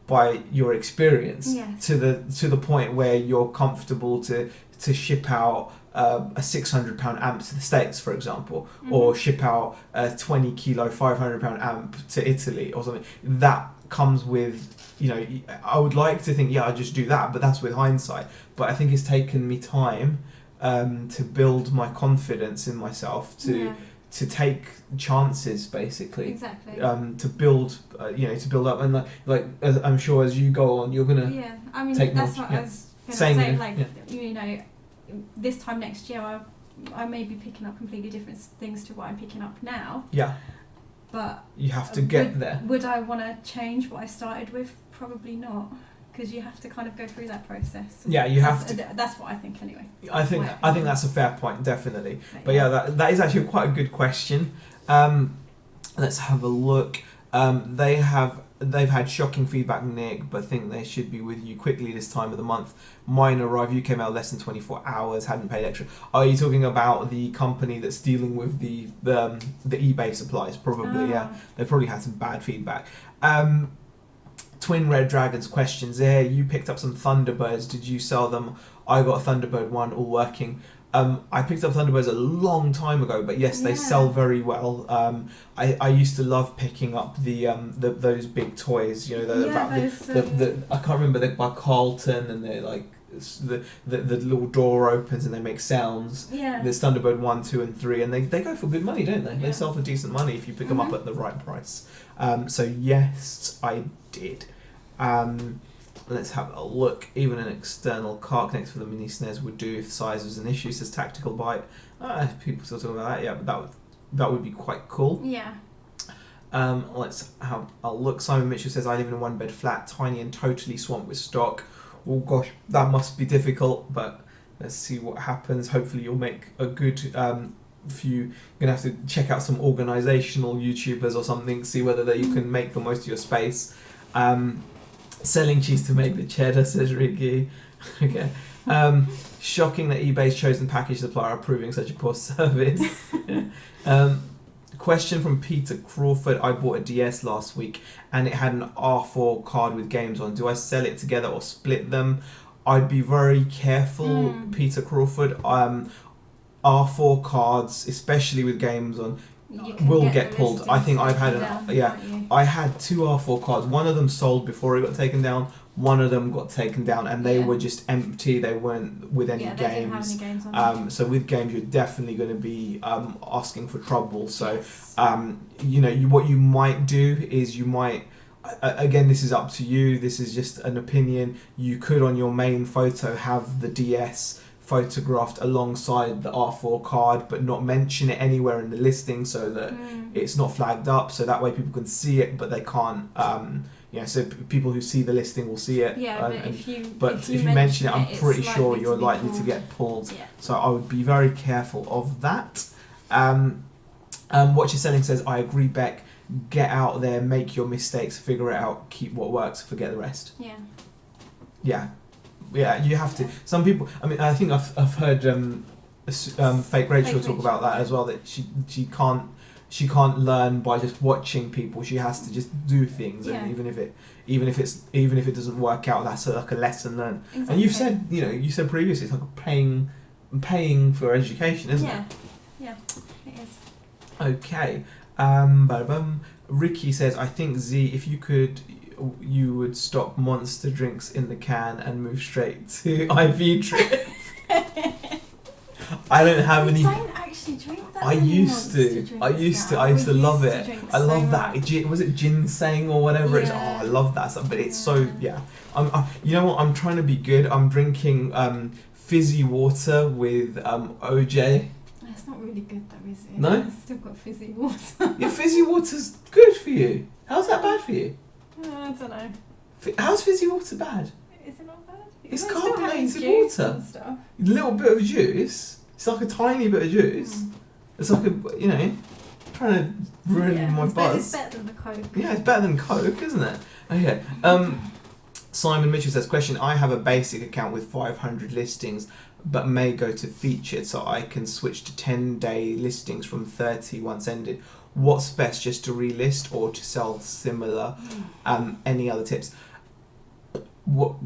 by your experience to the point where you're comfortable to ship out a £600 amp to the States, for example, or ship out a 20 kilo £500 amp to Italy or something. That comes with, you know, I would like to think, I just do that, but that's with hindsight. But I think it's taken me time to build my confidence in myself, to take chances, basically. Exactly. To build up, and like I'm sure as you go on, you're gonna. I mean, take that's more, what I was gonna say. Like, you know, this time next year, I may be picking up completely different things to what I'm picking up now. Yeah. But you have to get there. Would I want to change what I started with? Probably not, because you have to kind of go through that process. Yeah, you have to. That's what I think, anyway. I think that's a fair point, definitely. But that is actually quite a good question. Let's have a look. They've had shocking feedback, Nick, but think they should be with you quickly this time of the month. Mine arrived, UK mail less than 24 hours, hadn't paid extra. Are you talking about the company that's dealing with the eBay supplies? Probably, yeah. They probably had some bad feedback. Twin Red Dragons questions here. You picked up some Thunderbirds. Did you sell them? I got a Thunderbird 1 all working. I picked up Thunderbirds a long time ago, but yes, they sell very well. I used to love picking up those big toys. You know, I can't remember, they're by Carlton, and they're like the little door opens and they make sounds. Yeah. There's Thunderbird 1, 2 and 3 and they go for good money, don't they? Yeah. They sell for decent money if you pick them up at the right price. So yes, I did. Let's have a look. Even an external car connector for the mini SNES would do if size was an issue, says Tactical Bite. People still talking about that, yeah, but that would be quite cool. Yeah. Let's have a look. Simon Mitchell says, I live in a 1-bed flat, tiny and totally swamped with stock. Oh gosh, that must be difficult, but let's see what happens. Hopefully you'll make a good you're gonna have to check out some organisational YouTubers or something, see whether you can make the most of your space. Selling cheese to make the cheddar, says Ricky. Okay. Shocking that eBay's chosen package supplier are proving such a poor service. Question from Peter Crawford. I bought a DS last week and it had an R4 card with games on. Do I sell it together or split them? I'd be very careful, Peter Crawford. R4 cards, especially with games on, will get pulled. I think I've had I had 2 R4 cards. One of them sold before it got taken down. One of them got taken down, and they were just empty. They weren't with any games. Didn't have any games on. So with games, you're definitely going to be asking for trouble. So what you might do is you might. Again, this is up to you. This is just an opinion. You could, on your main photo, have the DS photographed alongside the R4 card, but not mention it anywhere in the listing so that it's not flagged up. So that way people can see it, but they can't. So people who see the listing will see it. Yeah, but if you mention it, I'm pretty sure you're likely to get pulled. Yeah. So I would be very careful of that. What you're selling says, I agree, Beck. Get out there, make your mistakes, figure it out, keep what works, forget the rest. Yeah, you have to. Some people, I think I've heard Fake Rachel talk about that as well, that she can't learn by just watching people. She has to just do things, and even if it doesn't work out, that's like a lesson learned. Exactly. And you said previously, it's like paying for education, isn't it? Yeah, it is. Okay. Ricky says, I think Z, if you would stop Monster drinks in the can and move straight to IV drip. I don't have any. I don't actually drink that. I used to love it. I love that. Was it ginseng or whatever? It's I love that stuff. But it's so you know what? I'm trying to be good. I'm drinking fizzy water with OJ. It's not really good though, is it? No. It's still got fizzy water. Yeah, fizzy water's good for you. How's that bad for you? I don't know. How's fizzy water bad? Is it not bad? It's carbonated water. And stuff. A little bit of juice. It's like a tiny bit of juice. It's like trying to ruin my buzz. It's better than the Coke. Yeah, it's better than Coke, isn't it? Okay. Simon Mitchell says, question, I have a basic account with 500 listings, but may go to featured, so I can switch to 10-day listings from 30 once ended. What's best, just to relist or to sell similar? Any other tips? Well,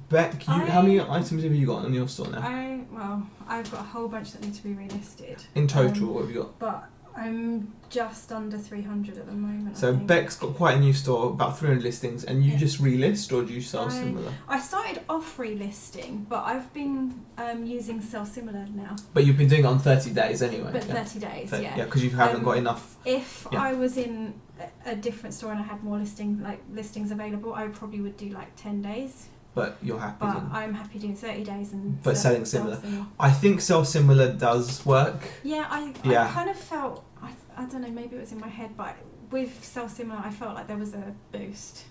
Beck, how many items have you got on your store now? I've got a whole bunch that need to be relisted. In total, what have you got? But I'm just under 300 at the moment. So Beck's got quite a new store, about 300 listings, and you just relist, or do you sell similar? I started off relisting, but I've been using sell similar now. But you've been doing it on 30 days anyway. But 30 days, yeah. Yeah, because you haven't got enough. If I was in a different store and I had more listings available, I probably would do like 10 days. But you're happy. But I'm happy doing 30 days and. But selling similar. I think sell similar does work. Yeah, I kind of felt. I don't know. Maybe it was in my head, but with sell similar, I felt like there was a boost.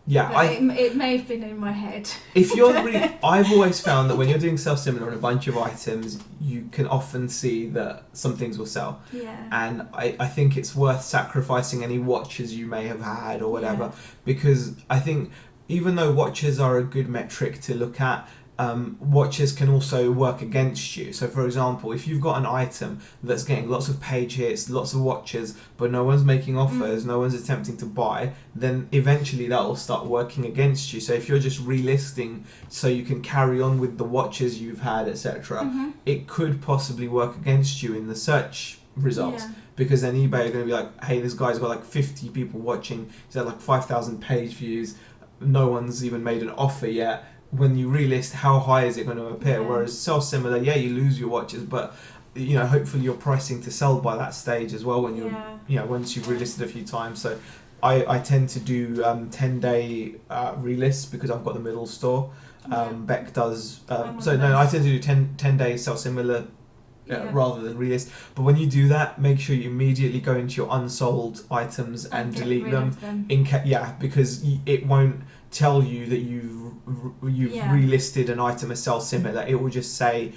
Yeah, it may have been in my head. If you're I've always found that when you're doing sell similar on a bunch of items, you can often see that some things will sell. Yeah. And I think it's worth sacrificing any watches you may have had or whatever, because I think even though watches are a good metric to look at, watches can also work against you. So for example, if you've got an item that's getting lots of page hits, lots of watches, but no one's making offers, no one's attempting to buy, then eventually that will start working against you. So if you're just relisting so you can carry on with the watches you've had, etc., it could possibly work against you in the search results. Because then eBay are going to be like, hey, this guy's got like 50 people watching, he's had like 5,000 page views, no one's even made an offer yet. When you relist, how high is it going to appear? Whereas sell similar, you lose your watches, but hopefully you're pricing to sell by that stage as well when you're once you've relisted a few times. So I tend to do 10-day relist because I've got the middle store. Beck does I tend to do 10 days sell similar rather than relist. But when you do that, make sure you immediately go into your unsold items and delete them. Because it won't tell you that you've relisted an item as sell similar. It will just say,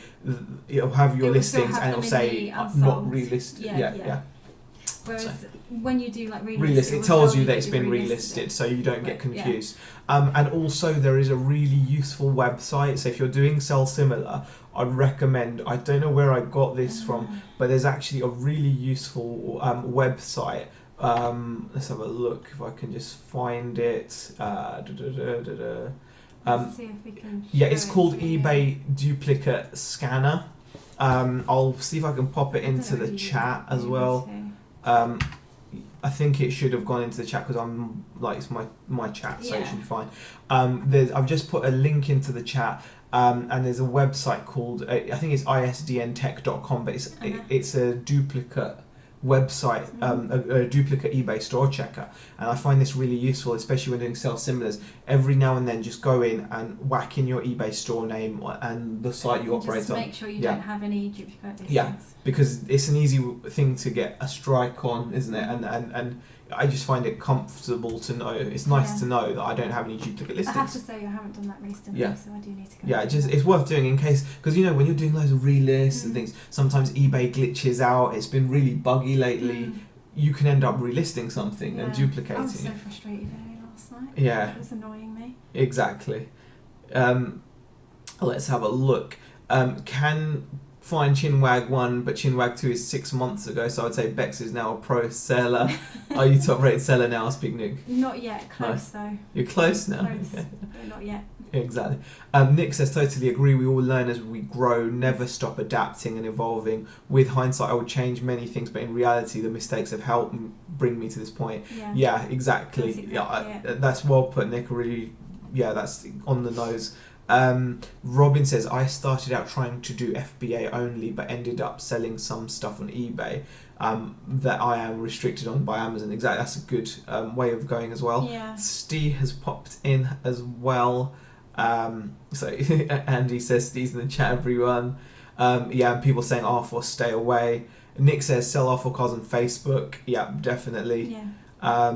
it'll have your listings and it'll say not relisted. Whereas when you do like relist, it tells you that it's been relisted, so you don't get confused. And also there is a really useful website. So if you're doing sell similar, I'd recommend, I don't know where I got this from, but there's actually a really useful website. Let's have a look if I can just find it. Let's see if we can it's called eBay Duplicate Scanner. I'll see if I can pop it into the chat as well. I think it should have gone into the chat because I'm it's my chat, so it should be fine. I've just put a link into the chat, and there's a website called I think it's isdntech.com, but it's a duplicate website, a duplicate eBay store checker, and I find this really useful, especially when doing sell similars. Every now and then just go in and whack in your eBay store name and the site you operate just on. Make sure you don't have any duplicate listings. Yeah, because it's an easy thing to get a strike on, isn't it? And I just find it comfortable to know. It's nice to know that I don't have any duplicate listings. I have to say I haven't done that recently, so I do need to go. It's worth doing in case, because when you're doing loads of relists and things, sometimes eBay glitches out. It's been really buggy lately. You can end up relisting something and duplicating it. I was so frustrated last night. Yeah, it was annoying me. Exactly. Let's have a look. Can find Chinwag 1, but Chinwag 2 is 6 months ago, so I'd say Bex is now a pro seller. Are you top rated seller now, speak Nick? Not yet, close though. You're close now? Close, but not yet. Exactly. Nick says, totally agree, we all learn as we grow, never stop adapting and evolving. With hindsight, I would change many things, but in reality, the mistakes have helped bring me to this point. Yeah, exactly. That's well put, Nick. Really, that's on the nose. Robin says, I started out trying to do FBA only, but ended up selling some stuff on eBay that I am restricted on by Amazon. Exactly, that's a good way of going as well. Steve has popped in as well. So Andy says, Steve's in the chat, everyone. And people saying R4 stay away. Nick says sell R4 cars on Facebook. Yeah, definitely. I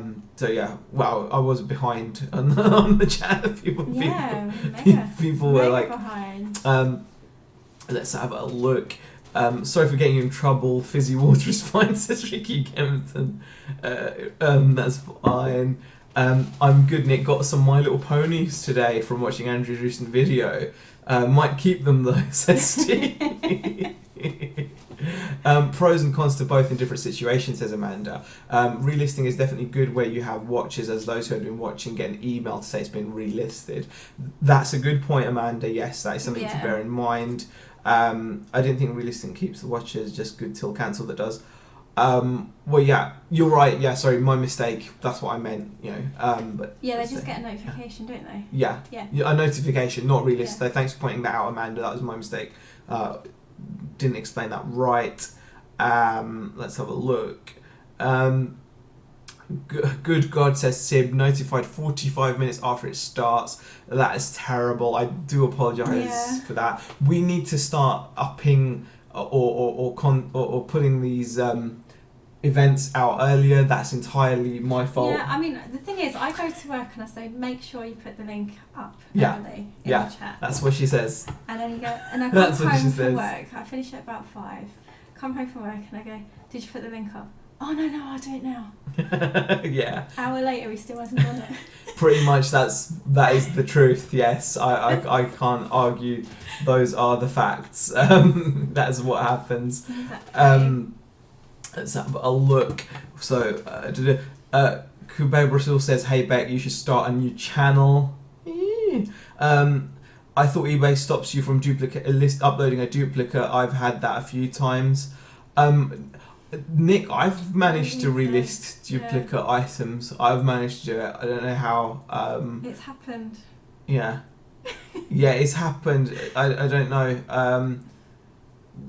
was behind on the chat. People were like behind. Let's have a look. Sorry for getting you in trouble. Fizzy water is fine, says Ricky Kempton. That's fine. I'm good, Nick. Got some My Little Ponies today from watching Andrew's recent video. Might keep them though, says Steve. Pros and cons to both in different situations, says Amanda. Relisting is definitely good where you have watches, as those who have been watching get an email to say it's been relisted. That's a good point, Amanda. Yes, that is something to bear in mind. I didn't think relisting keeps the watches, just good till cancel that does. You're right. Yeah, sorry, my mistake. That's what I meant. But they just get a notification, don't they? Yeah, a notification, not relist. So thanks for pointing that out, Amanda. That was my mistake. Didn't explain that right. Let's have a look. Good God, says Sib, notified 45 minutes after it starts. That is terrible. I do apologise for that. We need to start upping or putting these events out earlier. That's entirely my fault. Yeah, I mean, the thing is, I go to work and I say, make sure you put the link up early in the chat. That's what she says. And then you go, and I come home from work, I finish at about 5, come home from work and I go, did you put the link up? Oh no, I'll do it now. Hour later, he still hasn't done it. Pretty much that is the truth, yes. I can't argue. Those are the facts. That's what happens. Exactly. Let's have a look. So, Kubay still says, hey Beck, you should start a new channel. I thought eBay stops you from uploading a duplicate. I've had that a few times. Nick, I've managed to relist duplicate items. I've managed to do it. I don't know how. It's happened. Yeah. Yeah, it's happened. I don't know.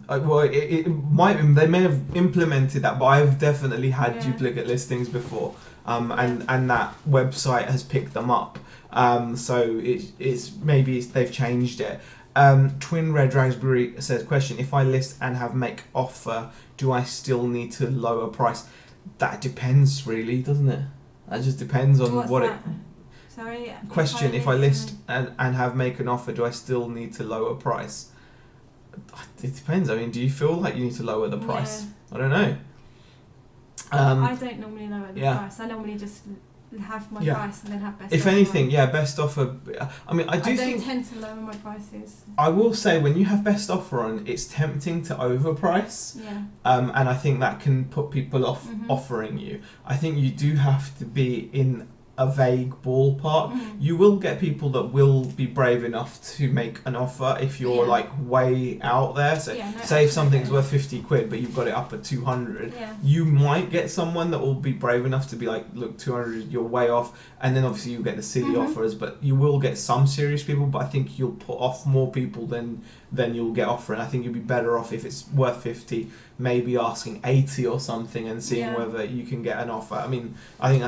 Well, it might. They may have implemented that, but I've definitely had duplicate listings before. And that website has picked them up. So it's maybe they've changed it. Twin Red Raspberry says, question, if I list and have make offer, do I still need to lower price? That depends really, doesn't it? That just depends on What's what that? it... Sorry? Question, if I list and have make an offer, do I still need to lower price? It depends. I mean, do you feel like you need to lower the price? I don't know. I don't normally lower the price. I normally just have my price and then have best offer. If anything, best offer. I mean, I don't tend to lower my prices. I will say, when you have best offer on, it's tempting to overprice. Yeah. And I think that can put people off offering you. I think you do have to be in a vague ballpark. You will get people that will be brave enough to make an offer if you're like way out there. So say if something's worth 50 quid but you've got it up at 200, you might get someone that will be brave enough to be like, look, 200, you're way off. And then obviously you get the silly offers, but you will get some serious people, but I think you'll put off more people than you'll get offering. I think you'll be better off if it's worth 50, maybe asking 80 or something and seeing whether you can get an offer. I mean, I think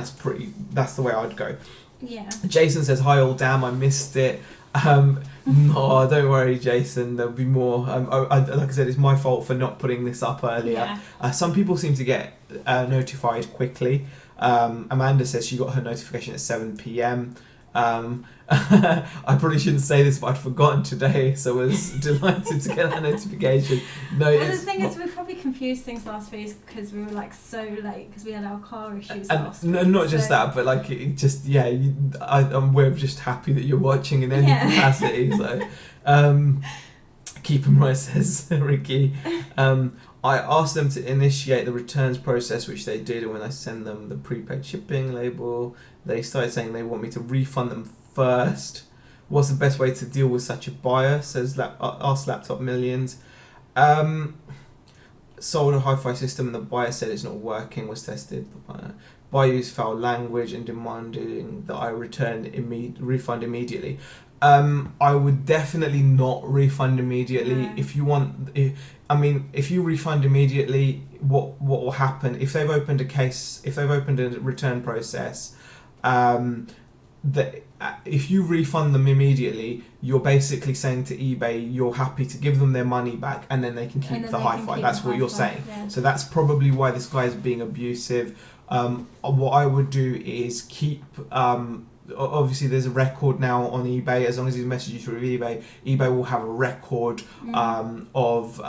that's the way I'd go. Yeah. Jason says, hi all, damn, I missed it. No, don't worry, Jason, there'll be more. Like I said, it's my fault for not putting this up earlier. Some people seem to get notified quickly. Amanda says she got her notification at 7 p.m. I probably shouldn't say this, but I'd forgotten today, so I was delighted to get that notification. No, well, the thing is, we probably confused things last week because we were like so late because we had our car issues last week. Not just that, but like it just we're just happy that you're watching in any capacity. So, keep 'em right, says Ricky. I asked them to initiate the returns process, which they did, and when I send them the prepaid shipping label, they started saying they want me to refund them first. What's the best way to deal with such a buyer? Says Ask Laptop Millions. Sold a hi-fi system and the buyer said it's not working, was tested. The buyer used foul language and demanding that I refund immediately. I would definitely not refund immediately. If you want, if you refund immediately, what will happen if they've opened a return process? If you refund them immediately, you're basically saying to eBay you're happy to give them their money back and then they can keep the hi-fi. That's what you're saying. Yeah. So that's probably why this guy is being abusive. What I would do is keep. Obviously, there's a record now on eBay. As long as he's messaged you through eBay will have a record of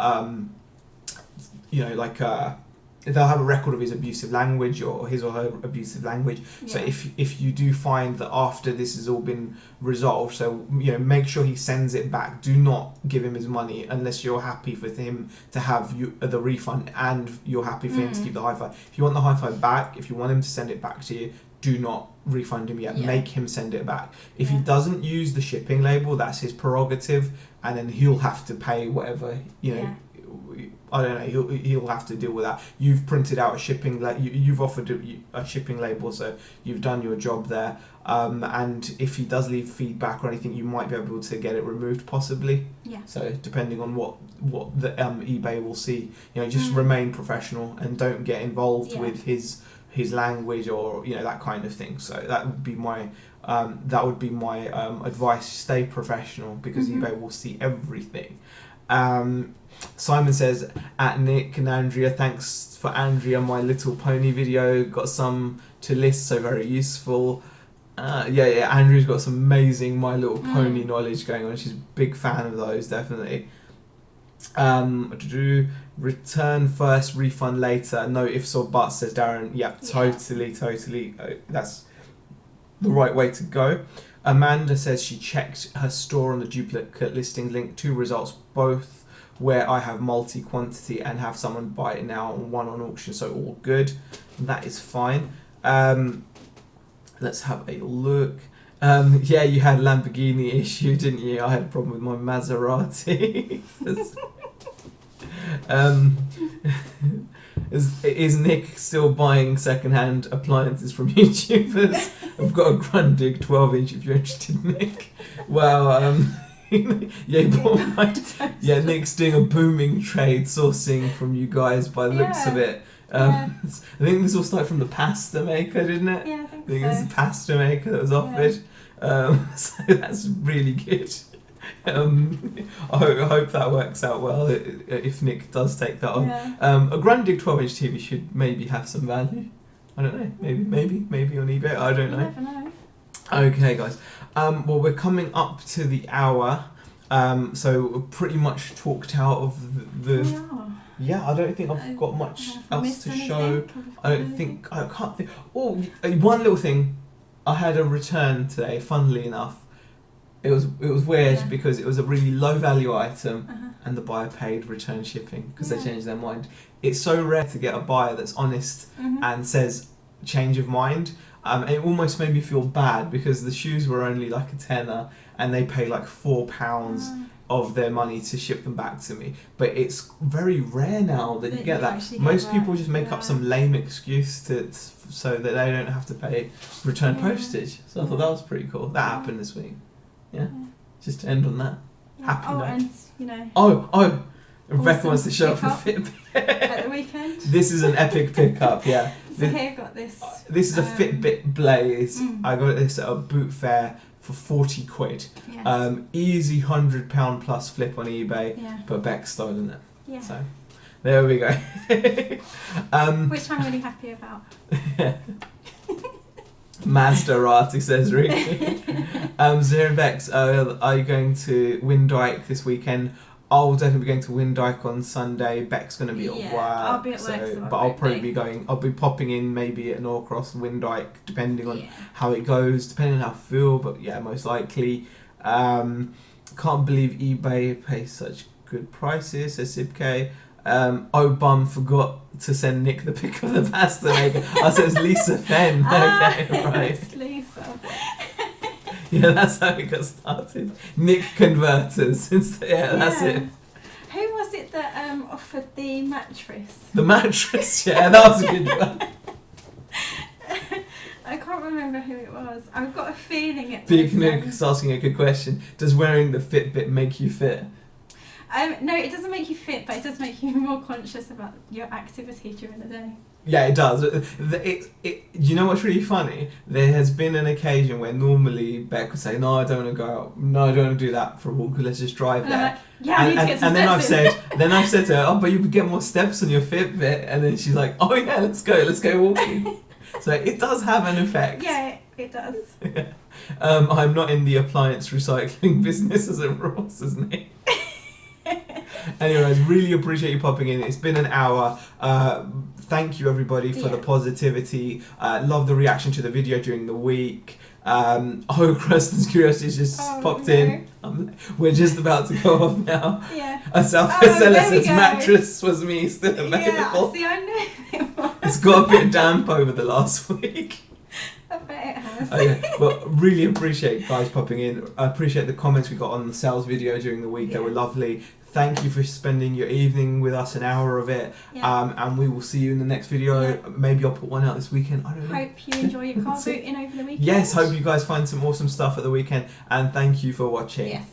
they'll have a record of his abusive language or his or her abusive language. So if you do find that after this has all been resolved, so make sure he sends it back. Do not give him his money unless you're happy for him to have the refund and you're happy for him to keep the hi-fi. If you want the hi-fi back, if you want him to send it back to you, do not refund him yet. Make him send it back. If he doesn't use the shipping label, that's his prerogative, and then he'll have to pay whatever I don't know. He'll have to deal with that. You've printed out a shipping you've offered a shipping label, so you've done your job there. And if he does leave feedback or anything, you might be able to get it removed, possibly. Yeah. So depending on what the eBay will see, just remain professional and don't get involved with his language or that kind of thing. So that would be my advice. Stay professional because eBay will see everything. Simon says, at Nick and Andrea, thanks for Andrea, My Little Pony video, got some to list, so very useful. Andrea's got some amazing My Little Pony knowledge going on. She's a big fan of those, definitely. Return first, refund later, no ifs or buts, says Darren. Yep, totally. That's the right way to go. Amanda says she checked her store on the duplicate listing link, 2 results, both where I have multi-quantity and have someone buy it now and 1 on auction, so all good. That is fine. Let's have a look. You had Lamborghini issue, didn't you? I had a problem with my Maserati. Is Nick still buying second-hand appliances from YouTubers? I've got a Grundig 12-inch if you're interested, Nick. Well, Nick's doing a booming trade sourcing from you guys by the looks of it. I think this all started from the pasta maker, didn't it? Yeah, I think it was the pasta maker that was offered. So that's really good. I hope that works out well if Nick does take that on. A Grundig 12-inch TV should maybe have some value. I don't know. Maybe on eBay. I don't know. You never know. Okay, guys. Well, we're coming up to the hour. So we're pretty much talked out of the. Yeah, I don't think I've got much else to show. I can't think. Oh, one little thing. I had a return today. Funnily enough, it was weird because it was a really low value item, and the buyer paid return shipping because they changed their mind. It's so rare to get a buyer that's honest and says change of mind. It almost made me feel bad because the shoes were only like a tenner, and they paid like £4 of their money to ship them back to me. But it's very rare now that you get that. Most people just make up some lame excuse so that they don't have to pay return postage. So I thought that was pretty cool. That happened this week. Yeah. Just to end on that. Happy note. And you know. Oh. Rebecca wants to show off a Fitbit at the weekend. This is an epic pickup. Yeah. Zaheer got this. This is a Fitbit Blaze. I got this at a boot fair for 40 quid. Yes. Easy £100 plus flip on eBay, but Beck's stolen it. Yeah. So there we go. Which I'm really happy about. Maserati, says Rick. Zaheer and Bex, are you going to Windyke this weekend? I'll definitely be going to Windyke on Sunday. Beck's going to be at work. I'll be at work, but I'll probably be going. I'll be popping in maybe at Norcross, Windyke, depending on how it goes, depending on how I feel. But yeah, most likely. Can't believe eBay pays such good prices, says Sibk. Bum forgot to send Nick the pic of the pasta maker. I said it's Lisa Fenn. Okay, right. It's Lisa. Yeah, that's how it got started. Nick Converters. That's it. Who was it that offered the mattress? The mattress, yeah, that was a good one. I can't remember who it was. I've got a feeling it was... Nick's asking a good question. Does wearing the Fitbit make you fit? No, it doesn't make you fit, but it does make you more conscious about your activity during the day. Yeah, it does. You know what's really funny? There has been an occasion where normally Beck would say, "No, I don't want to go out. No, I don't want to do that for a walk. Let's just drive there." I need to get some steps in. Then I've said to her, "Oh, but you would get more steps on your Fitbit," and then she's like, "Oh yeah, let's go walking." So it does have an effect. Yeah, it does. I'm not in the appliance recycling business as a rule, isn't it? Anyways, really appreciate you popping in. It's been an hour. Thank you everybody for the positivity. Love the reaction to the video during the week. Creston's Curiosity's just popped in. We're just about to go off now. Yeah. A Southwest seller says mattress was me still available. Yeah, see, I know it was. It's got a bit damp over the last week. I bet it has. Okay, well, really appreciate guys popping in. I appreciate the comments we got on the sales video during the week. They were lovely. Thank you for spending your evening with us, an hour of it. And we will see you in the next video. Maybe I'll put one out this weekend. I don't know. Hope you enjoy your car booting over the weekend. Yes, hope you guys find some awesome stuff at the weekend. And thank you for watching. Yes.